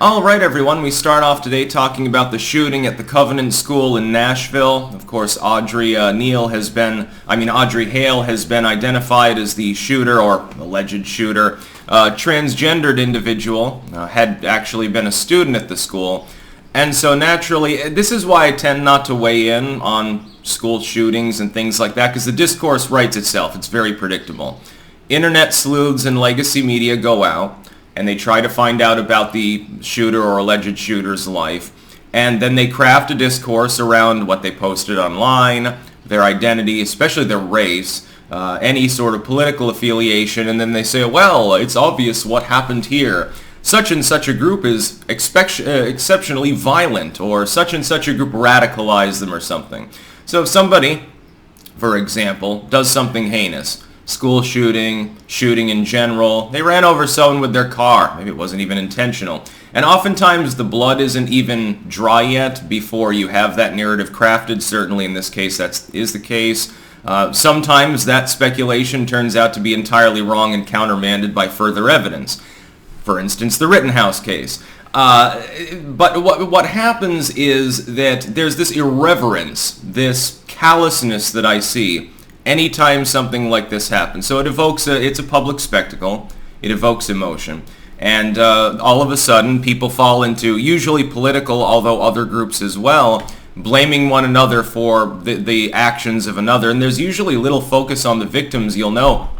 All right, everyone, we start off today talking about the shooting at the Covenant School in Nashville. Of course, Audreyhale has been identified as the shooter, or alleged shooter. Transgendered individual, had actually been a student at the school. And so naturally, this is why I tend not to weigh in on school shootings and things like that, because the discourse writes itself. It's very predictable. Internet sleuths and legacy media go out, and they try to find out about the shooter or alleged shooter's life, and then they craft a discourse around what they posted online, their identity, especially their race, any sort of political affiliation, and then they say, well, it's obvious what happened here. Such and such a group is exceptionally violent, or such and such a group radicalized them or something. So if somebody, for example, does something heinous, school shooting in general, they ran over someone with their car, maybe it wasn't even intentional, and oftentimes the blood isn't even dry yet before you have that narrative crafted. Certainly in this case that is the case. Sometimes that speculation turns out to be entirely wrong and countermanded by further evidence. For instance, the Rittenhouse case. But what happens is that there's this irreverence, this callousness that I see anytime something like this happens. So it evokes, it's a public spectacle, it evokes emotion. And all of a sudden, people fall into, usually political, although other groups as well, blaming one another for the actions of another. And there's usually little focus on the victims, you'll know,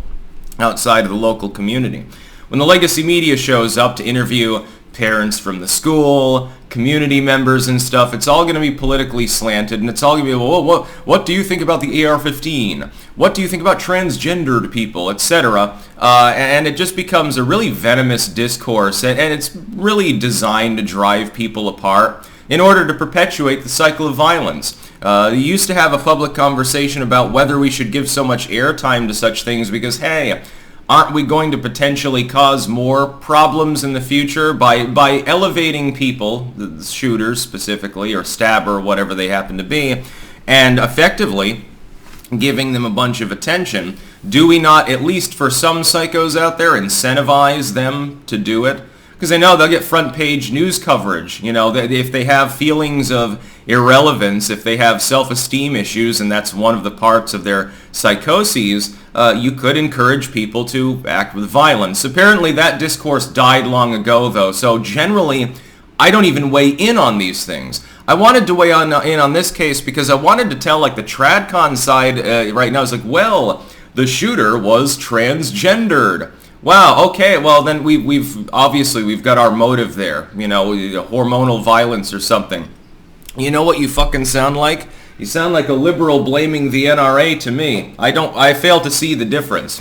outside of the local community. When the legacy media shows up to interview parents from the school, community members and stuff, it's all going to be politically slanted, and it's all going to be, well, what do you think about the AR-15? What do you think about transgendered people, etc.? And it just becomes a really venomous discourse, and it's really designed to drive people apart in order to perpetuate the cycle of violence. You used to have a public conversation about whether we should give so much airtime to such things because, hey, aren't we going to potentially cause more problems in the future by elevating people, the shooters specifically, or stabber, whatever they happen to be, and effectively giving them a bunch of attention? Do we not, at least for some psychos out there, incentivize them to do it? Because they know they'll get front page news coverage. You know, if they have feelings of irrelevance, if they have self-esteem issues, and that's one of the parts of their psychoses, you could encourage people to act with violence. Apparently that discourse died long ago, though, so generally I don't even weigh in on these things. I wanted to weigh in on this case because I wanted to tell, like, the TradCon side right now is like, well, the shooter was transgendered. Wow, okay, well then we've obviously got our motive there, you know, hormonal violence or something. You know what you fucking sound like? You sound like a liberal blaming the NRA to me. I fail to see the difference.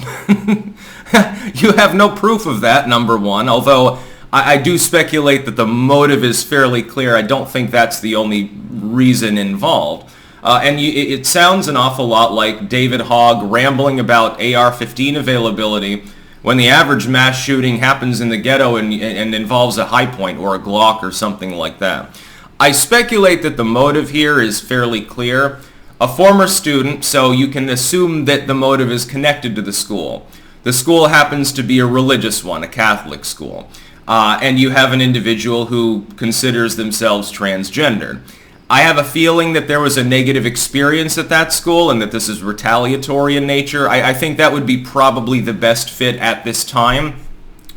You have no proof of that, number one, although I do speculate that the motive is fairly clear. I don't think that's the only reason involved. And it sounds an awful lot like David Hogg rambling about AR-15 availability when the average mass shooting happens in the ghetto and involves a High Point or a Glock or something like that. I speculate that the motive here is fairly clear. A former student, so you can assume that the motive is connected to the school. The school happens to be a religious one, a Catholic school. And you have an individual who considers themselves transgendered. I have a feeling that there was a negative experience at that school and that this is retaliatory in nature. I think that would be probably the best fit at this time.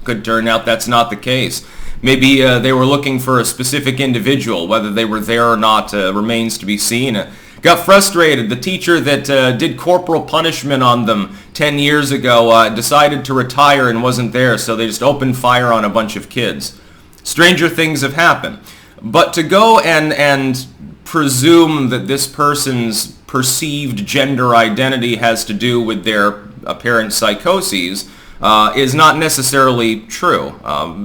Could turn out that's not the case. Maybe they were looking for a specific individual. Whether they were there or not remains to be seen. Got frustrated. The teacher that did corporal punishment on them 10 years ago decided to retire and wasn't there, so they just opened fire on a bunch of kids. Stranger things have happened. But to go and presume that this person's perceived gender identity has to do with their apparent psychoses is not necessarily true.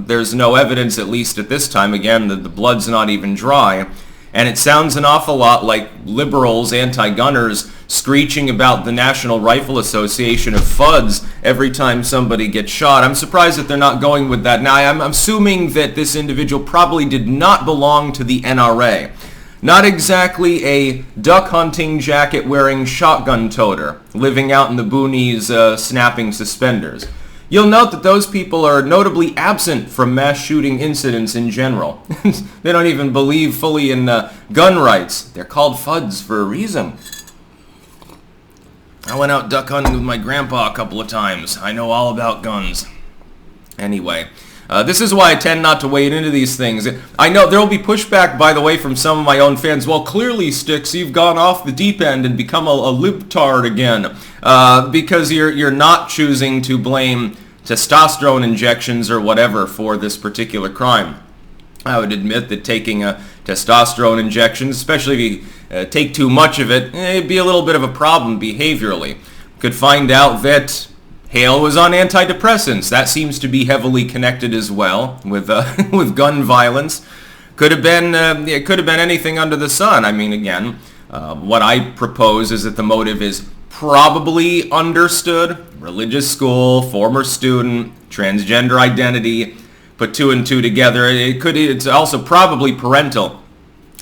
There's no evidence, at least at this time, again, that the blood's not even dry. And it sounds an awful lot like liberals, anti-gunners, screeching about the National Rifle Association of FUDs every time somebody gets shot. I'm surprised that they're not going with that. Now, I'm assuming that this individual probably did not belong to the NRA. Not exactly a duck hunting jacket wearing shotgun toter, living out in the boonies snapping suspenders. you'll note that those people are notably absent from mass shooting incidents in general. They don't even believe fully in gun rights. They're called FUDs for a reason. I went out duck hunting with my grandpa a couple of times. I know all about guns. Anyway, this is why I tend not to wade into these things. I know there will be pushback, by the way, from some of my own fans. Well, clearly, Sticks, you've gone off the deep end and become a libtard again, because you're not choosing to blame testosterone injections or whatever for this particular crime. I would admit that taking a testosterone injection, especially if you take too much of it, it'd be a little bit of a problem behaviorally. Could find out that Hale was on antidepressants. That seems to be heavily connected as well with with gun violence. Could have been it could have been anything under the sun. I mean, again, what I propose is that the motive is probably understood. Religious school, former student, transgender identity. Put two and two together. It's also probably parental.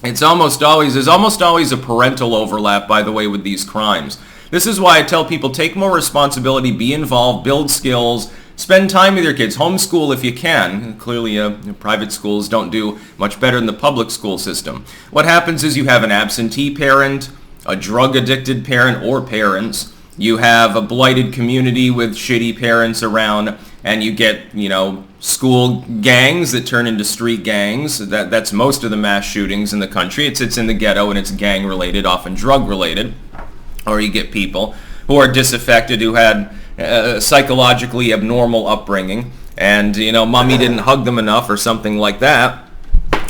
There's almost always a parental overlap, by the way, with these crimes. This is why I tell people, take more responsibility, be involved, build skills, spend time with your kids, homeschool if you can. Clearly, private schools don't do much better than the public school system. What happens is you have an absentee parent, a drug-addicted parent or parents, you have a blighted community with shitty parents around, and you get, school gangs that turn into street gangs. That's most of the mass shootings in the country. It's in the ghetto, and it's gang-related, often drug-related. Or you get people who are disaffected, who had psychologically abnormal upbringing, and, mommy didn't hug them enough or something like that,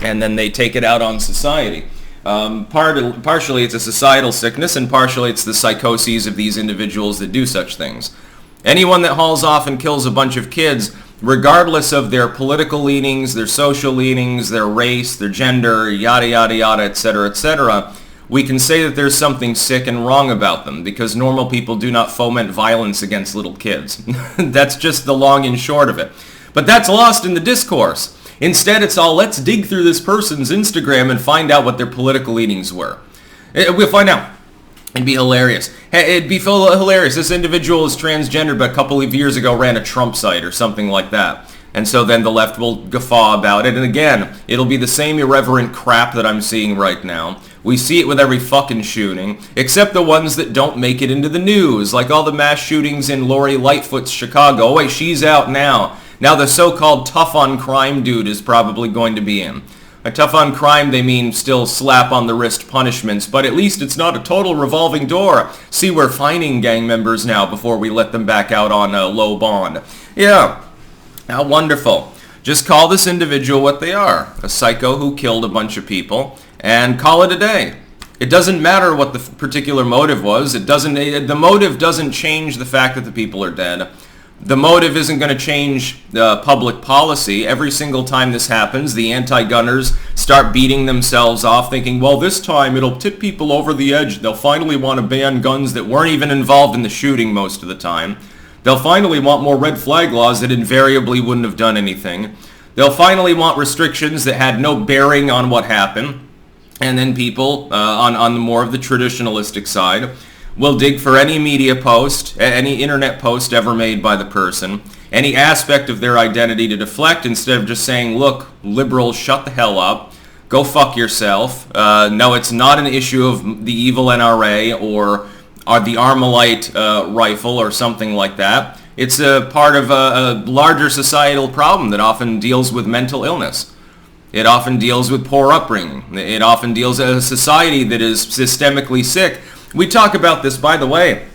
and then they take it out on society. Partially it's a societal sickness, and partially it's the psychoses of these individuals that do such things. Anyone that hauls off and kills a bunch of kids, regardless of their political leanings, their social leanings, their race, their gender, yada, yada, yada, etc., we can say that there's something sick and wrong about them, because normal people do not foment violence against little kids. That's just the long and short of it. But that's lost in the discourse. Instead, it's all, let's dig through this person's Instagram and find out what their political leanings were. We'll find out. It'd be hilarious. It'd be hilarious. This individual is transgender, but a couple of years ago ran a Trump site or something like that. And so then the left will guffaw about it. And again, it'll be the same irreverent crap that I'm seeing right now. We see it with every fucking shooting, except the ones that don't make it into the news, like all the mass shootings in Lori Lightfoot's Chicago. Oh wait, she's out now. Now the so-called tough on crime dude is probably going to be in. By tough on crime, they mean still slap on the wrist punishments, but at least it's not a total revolving door. See, we're fining gang members now before we let them back out on a low bond. Yeah, how wonderful. Just call this individual what they are, a psycho who killed a bunch of people, and call it a day. It doesn't matter what the particular motive was. The motive doesn't change the fact that the people are dead. The motive isn't going to change public policy. Every single time this happens, the anti-gunners start beating themselves off, thinking, well, this time it'll tip people over the edge. They'll finally want to ban guns that weren't even involved in the shooting most of the time. They'll finally want more red flag laws that invariably wouldn't have done anything. They'll finally want restrictions that had no bearing on what happened. And then people on the more of the traditionalistic side will dig for any media post, any internet post ever made by the person, any aspect of their identity to deflect, instead of just saying, look, liberals, shut the hell up, go fuck yourself. No, it's not an issue of the evil NRA or the Armalite rifle or something like that. It's a part of a larger societal problem that often deals with mental illness. It often deals with poor upbringing. It often deals with a society that is systemically sick. We talk about this, by the way,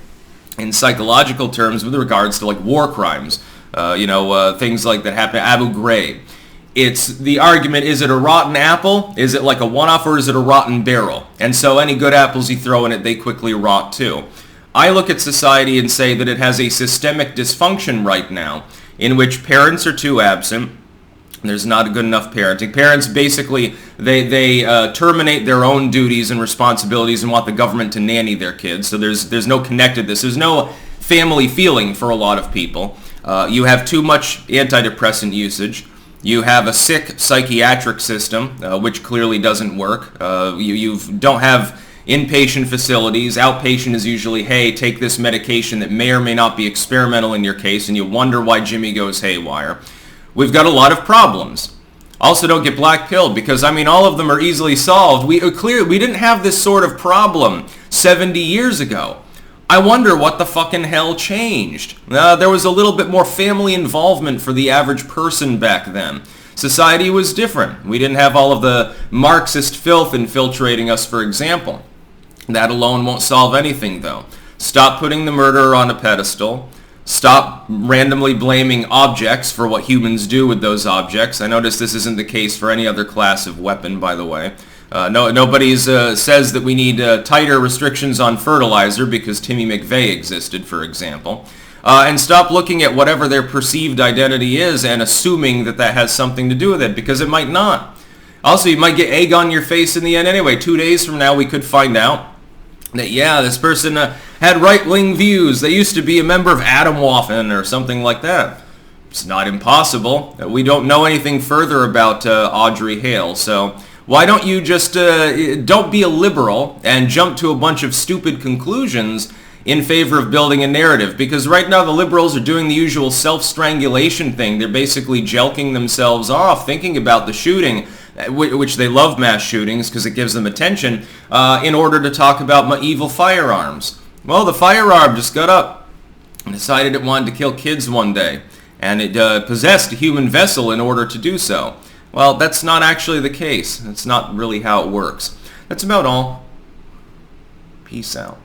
in psychological terms with regards to like war crimes, things like that happen at Abu Ghraib. It's the argument, is it a rotten apple? Is it like a one-off, or is it a rotten barrel? And so any good apples you throw in it, they quickly rot too. I look at society and say that it has a systemic dysfunction right now in which parents are too absent. There's not a good enough parenting. Parents basically, they terminate their own duties and responsibilities and want the government to nanny their kids. So there's no connectedness. There's no family feeling for a lot of people. You have too much antidepressant usage. You have a sick psychiatric system, which clearly doesn't work. You don't have inpatient facilities. Outpatient is usually, hey, take this medication that may or may not be experimental in your case, and you wonder why Jimmy goes haywire. We've got a lot of problems. Also, don't get black-pilled, because, I mean, all of them are easily solved. We didn't have this sort of problem 70 years ago. I wonder what the fucking hell changed. There was a little bit more family involvement for the average person back then. Society was different. We didn't have all of the Marxist filth infiltrating us, for example. That alone won't solve anything, though. Stop putting the murderer on a pedestal. Stop randomly blaming objects for what humans do with those objects. I notice this isn't the case for any other class of weapon, by the way. Nobody says that we need tighter restrictions on fertilizer because Timmy McVeigh existed, for example. And stop looking at whatever their perceived identity is and assuming that that has something to do with it, because it might not. Also, you might get egg on your face in the end anyway. 2 days from now, we could find out that, yeah, this person had right-wing views. They used to be a member of Atomwaffen or something like that. It's not impossible. We don't know anything further about Audreyhale, so why don't you just don't be a liberal and jump to a bunch of stupid conclusions in favor of building a narrative? Because right now the liberals are doing the usual self-strangulation thing. They're basically jelking themselves off, thinking about the shooting, which they love mass shootings because it gives them attention, in order to talk about evil firearms. Well, the firearm just got up and decided it wanted to kill kids one day, and it possessed a human vessel in order to do so. Well, that's not actually the case. That's not really how it works. That's about all. Peace out.